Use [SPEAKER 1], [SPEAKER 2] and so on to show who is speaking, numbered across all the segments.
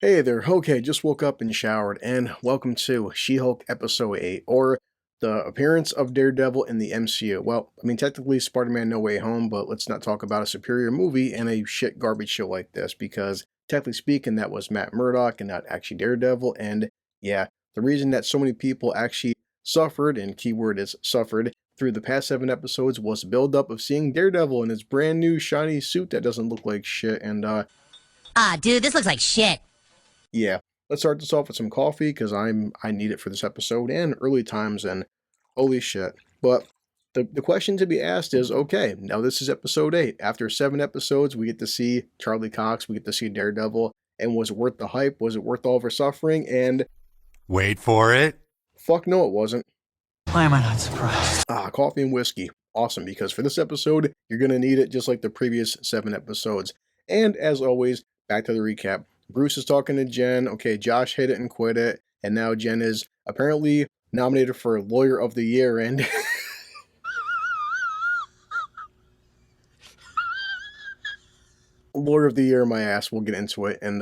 [SPEAKER 1] Hey there, okay, just woke up and showered, and welcome to She-Hulk Episode 8, or the appearance of Daredevil in the MCU. Well, I mean, technically Spider-Man No Way Home, but let's not talk about a superior movie in a shit garbage show like this, because technically speaking, that was Matt Murdock and not actually Daredevil, and yeah, the reason that so many people actually suffered, and keyword is suffered, through the past 7 episodes was the build-up of seeing Daredevil in his brand new shiny suit that doesn't look like shit, and
[SPEAKER 2] Dude, this looks like shit.
[SPEAKER 1] yeah, let's start this off with some coffee because I need it for this episode and early times and holy shit. But the question to be asked is, okay, now this is episode 8. After 7 episodes, we get to see Charlie Cox, we get to see Daredevil, and was it worth the hype? Was it worth all of our suffering? And
[SPEAKER 3] Wait for it.
[SPEAKER 1] fuck no, it wasn't.
[SPEAKER 4] Why am I not surprised?
[SPEAKER 1] Coffee and whiskey. Awesome, because for this episode, you're going to need it just like the previous 7 episodes. And as always, back to the recap. Bruce is talking to Jen. Okay, Josh hit it and quit it. And now Jen is apparently nominated for Lawyer of the Year. And Lawyer of the Year, my ass. We'll get into it. And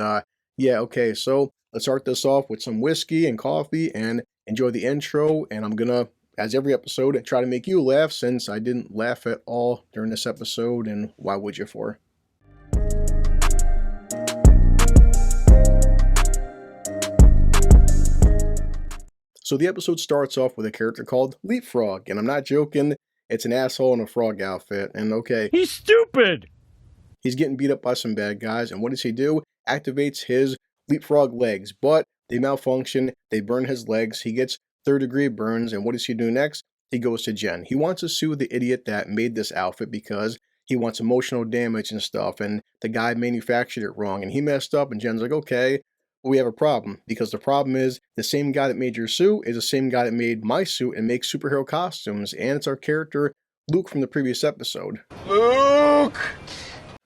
[SPEAKER 1] yeah, okay, so let's start this off with some whiskey and coffee and enjoy the intro. And I'm going to, as every episode, try to make you laugh since I didn't laugh at all during this episode. And why would you for? So the episode starts off with a character called Leapfrog, and I'm not joking, it's an asshole in a frog outfit, and okay,
[SPEAKER 5] He's stupid!
[SPEAKER 1] he's getting beat up by some bad guys, and what does he do? Activates his Leapfrog legs, but they malfunction, they burn his legs, he gets third-degree burns, and what does he do next? He goes to Jen. He wants to sue the idiot that made this outfit because he wants emotional damage and stuff, and the guy manufactured it wrong, and he messed up, and Jen's like, okay, we have a problem, because the problem is the same guy that made your suit is the same guy that made my suit and makes superhero costumes, and it's our character Luke from the previous episode.
[SPEAKER 5] Luke!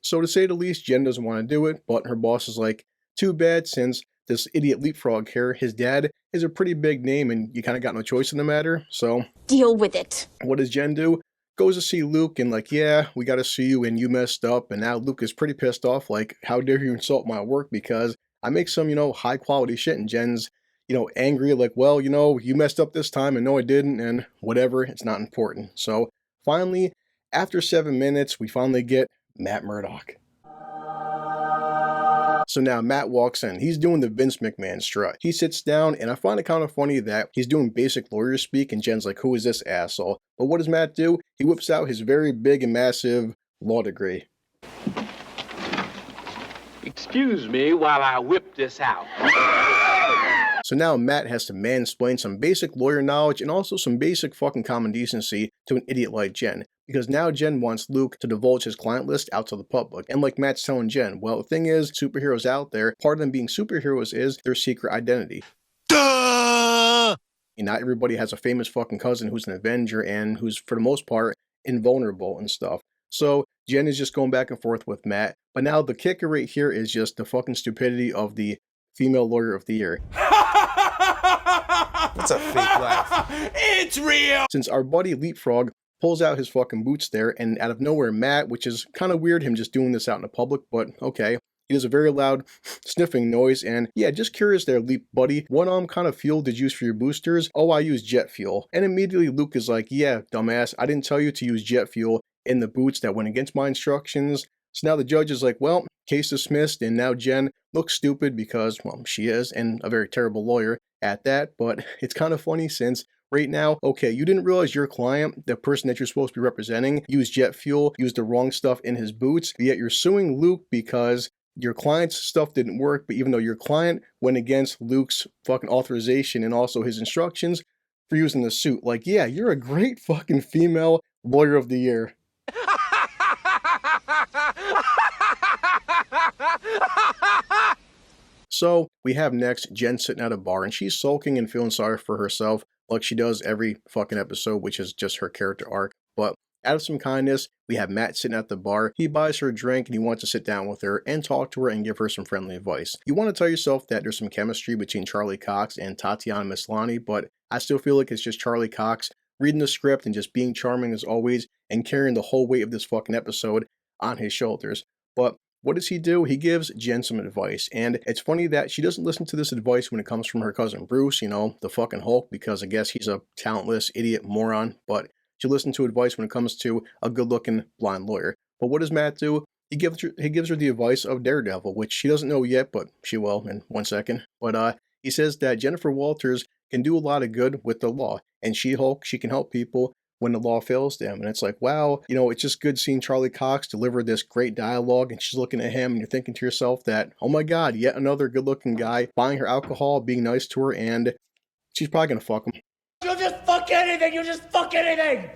[SPEAKER 1] So to say the least, Jen doesn't want to do it, but her boss is like, too bad, since this idiot Leapfrog here, his dad is a pretty big name and you kind of got no choice in the matter. So
[SPEAKER 6] deal with it.
[SPEAKER 1] What does Jen do? Goes to see Luke and like, yeah, we got to sue you and you messed up, and now Luke is pretty pissed off, like, how dare you insult my work because I make some, high quality shit, and Jen's, angry, like, well, you messed up this time, and no, I didn't, and whatever, it's not important. So, finally, after 7 minutes, we finally get Matt Murdock. So now Matt walks in. He's doing the Vince McMahon strut. He sits down, and I find it kind of funny that he's doing basic lawyer speak, and Jen's like, who is this asshole? But what does Matt do? He whips out his very big and massive law degree.
[SPEAKER 7] Excuse me while I whip this out.
[SPEAKER 1] So now Matt has to mansplain some basic lawyer knowledge and also some basic fucking common decency to an idiot like Jen. Because now Jen wants Luke to divulge his client list out to the public. And like Matt's telling Jen, well, the thing is, superheroes out there, part of them being superheroes is their secret identity.
[SPEAKER 3] Duh!
[SPEAKER 1] And not everybody has a famous fucking cousin who's an Avenger and who's, for the most part, invulnerable and stuff. So Jen is just going back and forth with Matt. But now the kicker right here is just the fucking stupidity of the female lawyer of the year.
[SPEAKER 3] That's a fake laugh. It's real!
[SPEAKER 1] Since our buddy Leapfrog pulls out his fucking boots there, and out of nowhere Matt, which is kind of weird him just doing this out in the public, but okay, he does a very loud sniffing noise, and yeah, just curious there, Leap buddy, what kind of fuel did you use for your boosters? Oh, I use jet fuel. And immediately Luke is like, yeah, dumbass, I didn't tell you to use jet fuel in the boots that went against my instructions. So now the judge is like, well, case dismissed, and now Jen looks stupid because, well, she is, and a very terrible lawyer at that, but it's kind of funny since right now, okay, you didn't realize your client, the person that you're supposed to be representing, used jet fuel, used the wrong stuff in his boots, yet you're suing Luke because your client's stuff didn't work, but even though your client went against Luke's fucking authorization and also his instructions for using the suit. Like, yeah, you're a great fucking female lawyer of the year. So we have next Jen sitting at a bar and she's sulking and feeling sorry for herself like she does every fucking episode, which is just her character arc. But out of some kindness, we have Matt sitting at the bar. He buys her a drink and he wants to sit down with her and talk to her and give her some friendly advice. You want to tell yourself that there's some chemistry between Charlie Cox and Tatiana Maslany, but I still feel like it's just Charlie Cox reading the script and just being charming as always and carrying the whole weight of this fucking episode on his shoulders. But what does he do? He gives Jen some advice, and it's funny that she doesn't listen to this advice when it comes from her cousin Bruce, you know, the fucking Hulk, because I guess he's a talentless idiot moron, but she listens to advice when it comes to a good-looking blind lawyer. But what does Matt do? He gives her the advice of Daredevil, which she doesn't know yet, but she will in 1 second. But he says that Jennifer Walters can do a lot of good with the law, and She-Hulk, she can help people when the law fails them. And it's like, wow, you know, it's just good seeing Charlie Cox deliver this great dialogue, and she's looking at him, and you're thinking to yourself that, oh my god, yet another good-looking guy buying her alcohol, being nice to her, and she's probably gonna fuck him.
[SPEAKER 6] You'll just fuck anything! You just fuck anything!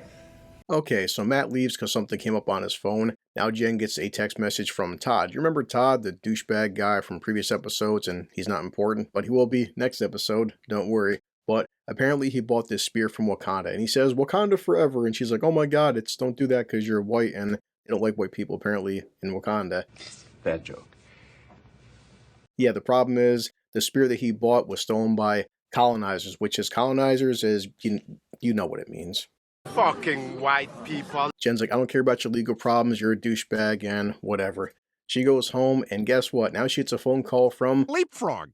[SPEAKER 1] Okay, so Matt leaves because something came up on his phone. Now Jen gets a text message from Todd. You remember Todd, the douchebag guy from previous episodes, and he's not important, but he will be next episode, don't worry. But apparently he bought this spear from Wakanda, and he says, Wakanda forever, and she's like, oh my god, don't do that because you're white, and they don't like white people, apparently, in Wakanda.
[SPEAKER 8] Bad joke.
[SPEAKER 1] Yeah, the problem is, the spear that he bought was stolen by colonizers, which is colonizers is, you know what it means.
[SPEAKER 3] Fucking white people.
[SPEAKER 1] Jen's like, I don't care about your legal problems, you're a douchebag, and whatever. She goes home, and guess what? Now she gets a phone call from Leapfrog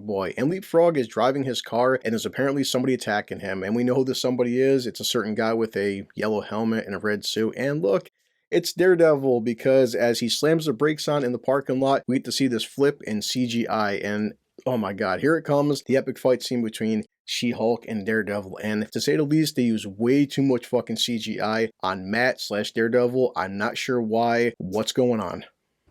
[SPEAKER 1] Boy. And Leapfrog is driving his car, and there's apparently somebody attacking him. And we know who this somebody is. It's a certain guy with a yellow helmet and a red suit. And look, it's Daredevil, because as he slams the brakes on in the parking lot, we get to see this flip in CGI. And oh my god, here it comes, the epic fight scene between She-Hulk and Daredevil, and to say the least, they use way too much fucking CGI on Matt/Daredevil. I'm not sure why. What's going on?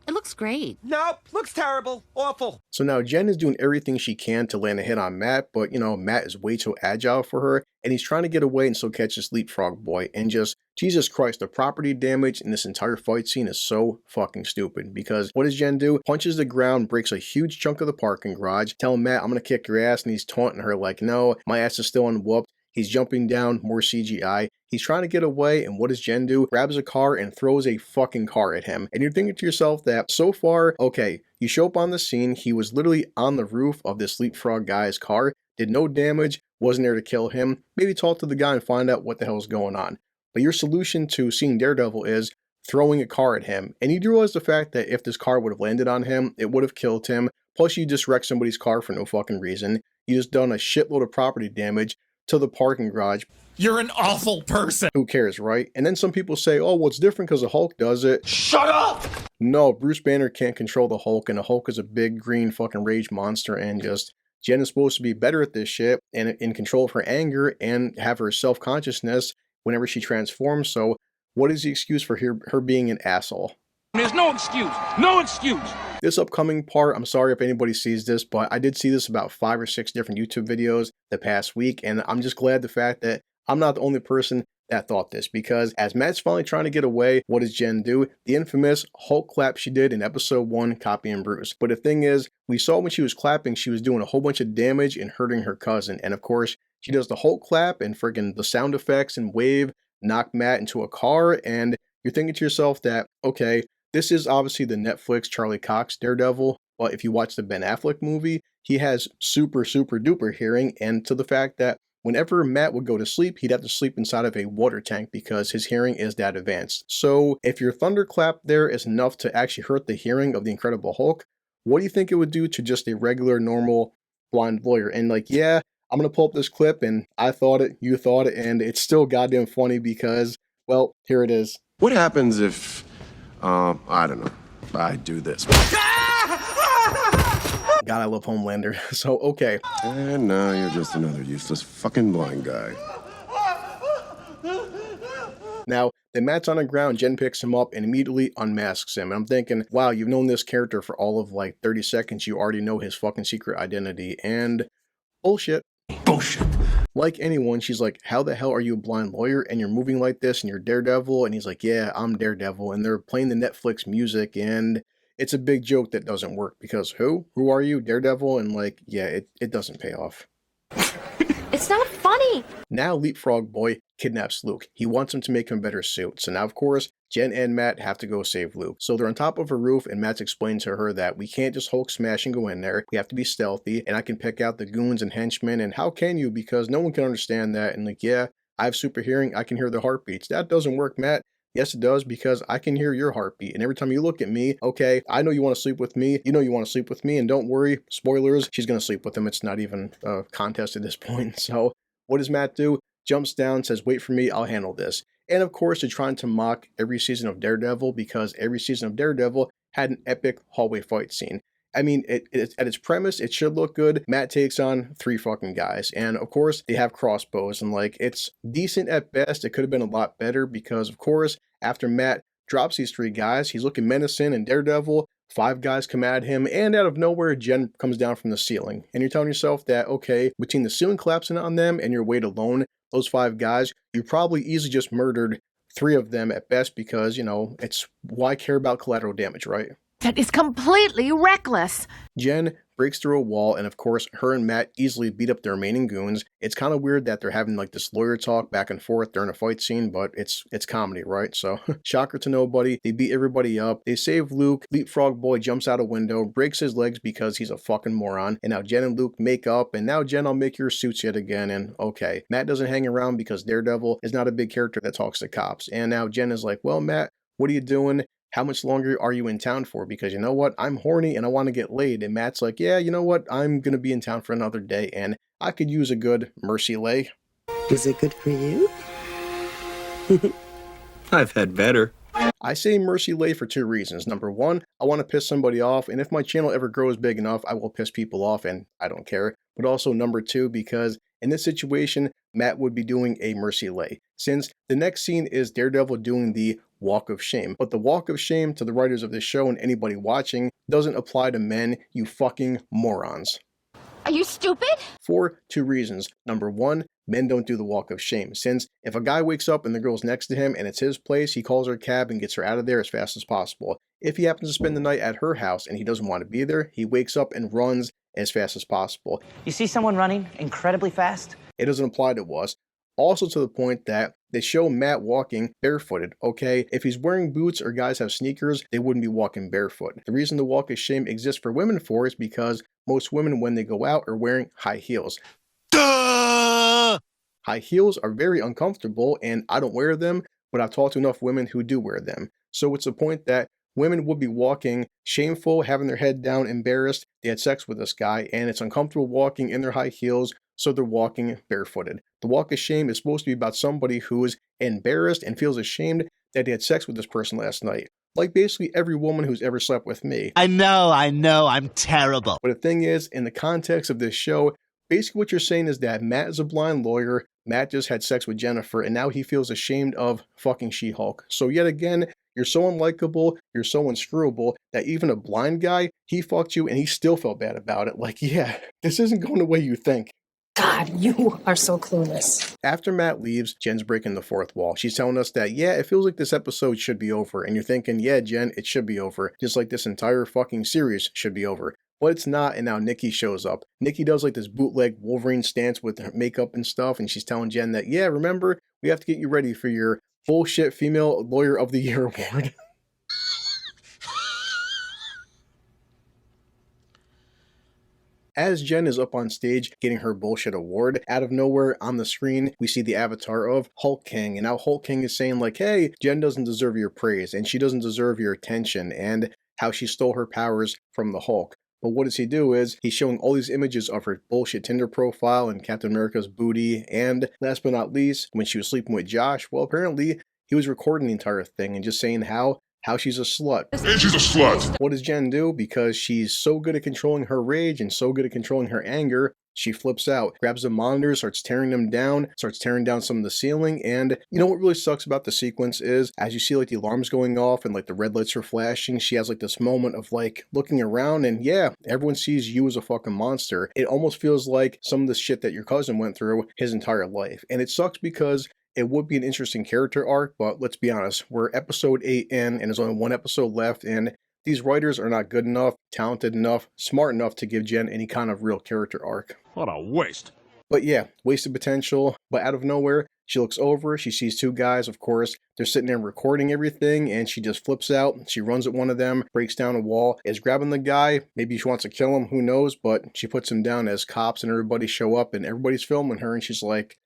[SPEAKER 2] It looks great.
[SPEAKER 3] Nope, looks terrible, awful.
[SPEAKER 1] So now Jen is doing everything she can to land a hit on Matt, but you know, Matt is way too agile for her, and he's trying to get away and still catch this Leapfrog Boy, and just, Jesus Christ, the property damage in this entire fight scene is so fucking stupid, because what does Jen do? Punches the ground, breaks a huge chunk of the parking garage, telling Matt, I'm gonna kick your ass, and he's taunting her like, no, my ass is still unwhooped. He's jumping down, more CGI. He's trying to get away, and what does Jen do? Grabs a car and throws a fucking car at him. And you're thinking to yourself that, so far, okay, you show up on the scene, he was literally on the roof of this Leapfrog guy's car, did no damage, wasn't there to kill him, maybe talk to the guy and find out what the hell is going on. But your solution to seeing Daredevil is throwing a car at him. And you do realize the fact that if this car would have landed on him, it would have killed him. Plus you just wrecked somebody's car for no fucking reason. You just done a shitload of property damage to the parking garage.
[SPEAKER 6] You're an awful person!
[SPEAKER 1] Who cares, right? And then some people say, oh, well, it's different because the Hulk does it.
[SPEAKER 6] Shut up!
[SPEAKER 1] No, Bruce Banner can't control the Hulk, and the Hulk is a big green fucking rage monster, and just, Jen is supposed to be better at this shit, and in control of her anger, and have her self-consciousness whenever she transforms, so what is the excuse for her being an asshole?
[SPEAKER 6] There's no excuse! No excuse!
[SPEAKER 1] This upcoming part, I'm sorry if anybody sees this, but I did see this about 5 or 6 different YouTube videos the past week, and I'm just glad the fact that I'm not the only person that thought this, because as Matt's finally trying to get away, what does Jen do? The infamous Hulk clap she did in episode 1, copying Bruce. But the thing is, we saw when she was clapping, she was doing a whole bunch of damage and hurting her cousin, and of course, she does the Hulk clap and friggin' the sound effects and wave, knock Matt into a car, and you're thinking to yourself that, okay, this is obviously the Netflix Charlie Cox Daredevil, but if you watch the Ben Affleck movie, he has super duper hearing, and to the fact that whenever Matt would go to sleep, he'd have to sleep inside of a water tank because his hearing is that advanced. So if your thunderclap there is enough to actually hurt the hearing of the Incredible Hulk, what do you think it would do to just a regular, normal, blind lawyer? And like, yeah, I'm going to pull up this clip, and I thought it, you thought it, and it's still goddamn funny because, well, here it is.
[SPEAKER 9] What happens if, I don't know, I do this?
[SPEAKER 1] God, I love Homelander. So, okay.
[SPEAKER 9] And now you're just another useless fucking blind guy.
[SPEAKER 1] Now, then Matt's on the ground, Jen picks him up and immediately unmasks him. And I'm thinking, wow, you've known this character for all of like 30 seconds. You already know his fucking secret identity. And bullshit.
[SPEAKER 6] Bullshit.
[SPEAKER 1] Like anyone, she's like, how the hell are you a blind lawyer and you're moving like this and you're Daredevil? And he's like, yeah, I'm Daredevil. And they're playing the Netflix music, and it's a big joke that doesn't work because who? Who are you? Daredevil? And like, yeah, it doesn't pay off.
[SPEAKER 10] It's not funny.
[SPEAKER 1] Now Leapfrog Boy kidnaps Luke. He wants him to make him a better suit. So now, of course, Jen and Matt have to go save Luke. So they're on top of a roof, and Matt's explained to her that we can't just Hulk smash and go in there. We have to be stealthy, and I can pick out the goons and henchmen. And how can you? Because no one can understand that. And like, yeah, I have super hearing. I can hear the heartbeats. That doesn't work, Matt. Yes, it does, because I can hear your heartbeat. And every time you look at me, okay, I know you want to sleep with me. You know you want to sleep with me. And don't worry, spoilers, she's going to sleep with him. It's not even a contest at this point. So what does Matt do? Jumps down, says, wait for me, I'll handle this. And of course, they're trying to mock every season of Daredevil, because every season of Daredevil had an epic hallway fight scene. I mean, at its premise, it should look good. Matt takes on 3 fucking guys. And of course, they have crossbows. And like, it's decent at best. It could have been a lot better because, of course, after Matt drops these 3 guys, he's looking menacing, and Daredevil, 5 guys come at him. And out of nowhere, Jen comes down from the ceiling. And you're telling yourself that, okay, between the ceiling collapsing on them and your weight alone, those 5 guys, you probably easily just murdered 3 of them at best, because, you know, it's why care about collateral damage, right?
[SPEAKER 10] That is completely reckless.
[SPEAKER 1] Jen breaks through a wall, and of course, her and Matt easily beat up the remaining goons. It's kind of weird that they're having like this lawyer talk back and forth during a fight scene, but it's comedy, right? So, shocker to nobody. They beat everybody up. They save Luke. Leapfrog Boy jumps out a window, breaks his legs because he's a fucking moron. And now Jen and Luke make up, and now Jen, I'll make your suits yet again. And okay, Matt doesn't hang around because Daredevil is not a big character that talks to cops. And now Jen is like, well, Matt, what are you doing? How much longer are you in town for? Because you know what? I'm horny and I want to get laid. And Matt's like, yeah, you know what? I'm going to be in town for another day and I could use a good mercy lay.
[SPEAKER 8] Is it good for you? I've had better.
[SPEAKER 1] I say mercy lay for 2 reasons. Number 1, I want to piss somebody off. And if my channel ever grows big enough, I will piss people off and I don't care. But also number 2, because in this situation, Matt would be doing a mercy lay. Since the next scene is Daredevil doing the walk of shame. But the walk of shame, to the writers of this show and anybody watching, doesn't apply to men, you fucking morons.
[SPEAKER 10] Are you stupid?
[SPEAKER 1] For 2 reasons. Number 1, men don't do the walk of shame. Since if a guy wakes up and the girl's next to him and it's his place, he calls her a cab and gets her out of there as fast as possible. If he happens to spend the night at her house and he doesn't want to be there, he wakes up and runs as fast as possible.
[SPEAKER 4] You see someone running incredibly fast?
[SPEAKER 1] It doesn't apply to us. Also to the point that they show Matt walking barefooted, okay? If he's wearing boots or guys have sneakers, they wouldn't be walking barefoot. The reason the walk of shame exists for women for is because most women, when they go out, are wearing high heels. Duh! High heels are very uncomfortable, and I don't wear them, but I've talked to enough women who do wear them. So it's the point that women would be walking shameful, having their head down, embarrassed. They had sex with this guy, and it's uncomfortable walking in their high heels, so they're walking barefooted. The walk of shame is supposed to be about somebody who is embarrassed and feels ashamed that they had sex with this person last night. Like basically every woman who's ever slept with me.
[SPEAKER 11] I know, I'm terrible.
[SPEAKER 1] But the thing is, in the context of this show, basically what you're saying is that Matt is a blind lawyer, Matt just had sex with Jennifer, and now he feels ashamed of fucking She-Hulk. So yet again, you're so unlikable, you're so unscrewable, that even a blind guy, he fucked you and he still felt bad about it. Like, yeah, this isn't going the way you think.
[SPEAKER 12] God, you are so clueless.
[SPEAKER 1] After Matt leaves, Jen's breaking the 4th wall. She's telling us that, yeah, it feels like this episode should be over. And you're thinking, yeah, Jen, it should be over. Just like this entire fucking series should be over. But it's not, and now Nikki shows up. Nikki does like this bootleg Wolverine stance with her makeup and stuff, and she's telling Jen that, yeah, remember, we have to get you ready for your bullshit Female Lawyer of the Year award. As Jen is up on stage getting her bullshit award, out of nowhere on the screen, we see the avatar of Hulk King. And now Hulk King is saying like, hey, Jen doesn't deserve your praise and she doesn't deserve your attention, and how she stole her powers from the Hulk. But what does he do is he's showing all these images of her bullshit Tinder profile and Captain America's booty. And last but not least, when she was sleeping with Josh, well, apparently he was recording the entire thing and just saying how she's a slut.
[SPEAKER 9] And she's a slut.
[SPEAKER 1] What does Jen do? Because she's so good at controlling her rage and so good at controlling her anger, she flips out, grabs the monitor, starts tearing them down, starts tearing down some of the ceiling. And you know what really sucks about the sequence is, as you see like the alarms going off and like the red lights are flashing, she has like this moment of like looking around and yeah, everyone sees you as a fucking monster. It almost feels like some of the shit that your cousin went through his entire life. And it sucks because it would be an interesting character arc, but let's be honest, we're episode 8 in and there's only 1 episode left, and these writers are not good enough, talented enough, smart enough to give Jen any kind of real character arc.
[SPEAKER 5] What a waste.
[SPEAKER 1] But yeah, wasted potential. But out of nowhere, she looks over, she sees 2 guys, of course, they're sitting there recording everything, and she just flips out, she runs at one of them, breaks down a wall, is grabbing the guy, maybe she wants to kill him, who knows, but she puts him down as cops and everybody show up and everybody's filming her, and she's like,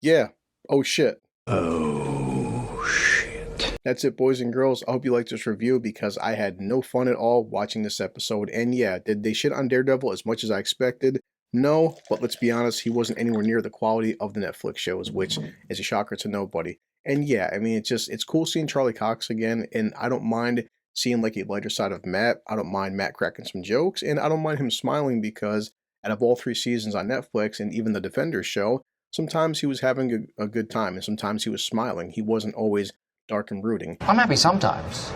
[SPEAKER 1] yeah, oh shit.
[SPEAKER 8] Oh, shit.
[SPEAKER 1] That's it, boys and girls. I hope you liked this review because I had no fun at all watching this episode. And yeah, did they shit on Daredevil as much as I expected? No, but let's be honest, he wasn't anywhere near the quality of the Netflix shows, which is a shocker to nobody. And yeah, I mean, it's cool seeing Charlie Cox again, and I don't mind seeing like a lighter side of Matt. I don't mind Matt cracking some jokes, and I don't mind him smiling because out of all 3 seasons on Netflix and even the Defenders show, sometimes he was having a good time, and sometimes he was smiling. He wasn't always dark and brooding.
[SPEAKER 4] I'm happy sometimes.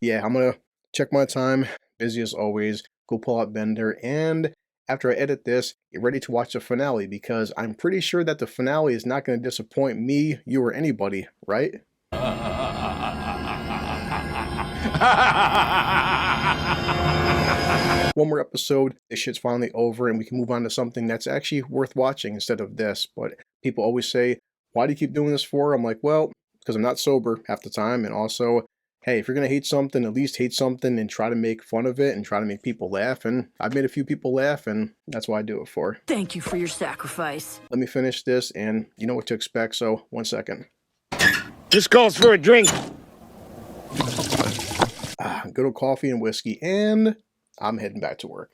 [SPEAKER 1] Yeah, I'm gonna check my time, busy as always, go pull out Bender, and after I edit this, get ready to watch the finale because I'm pretty sure that the finale is not going to disappoint me, you, or anybody, right? One more episode, this shit's finally over, and we can move on to something that's actually worth watching instead of this. But people always say, why do you keep doing this for? I'm like, well, because I'm not sober half the time, and also, hey, if you're going to hate something, at least hate something and try to make fun of it and try to make people laugh. And I've made a few people laugh, and that's what I do it for.
[SPEAKER 10] Thank you for your sacrifice.
[SPEAKER 1] Let me finish this, and you know what to expect, so 1 second.
[SPEAKER 5] This calls for a drink.
[SPEAKER 1] Good old coffee and whiskey, and I'm heading back to work.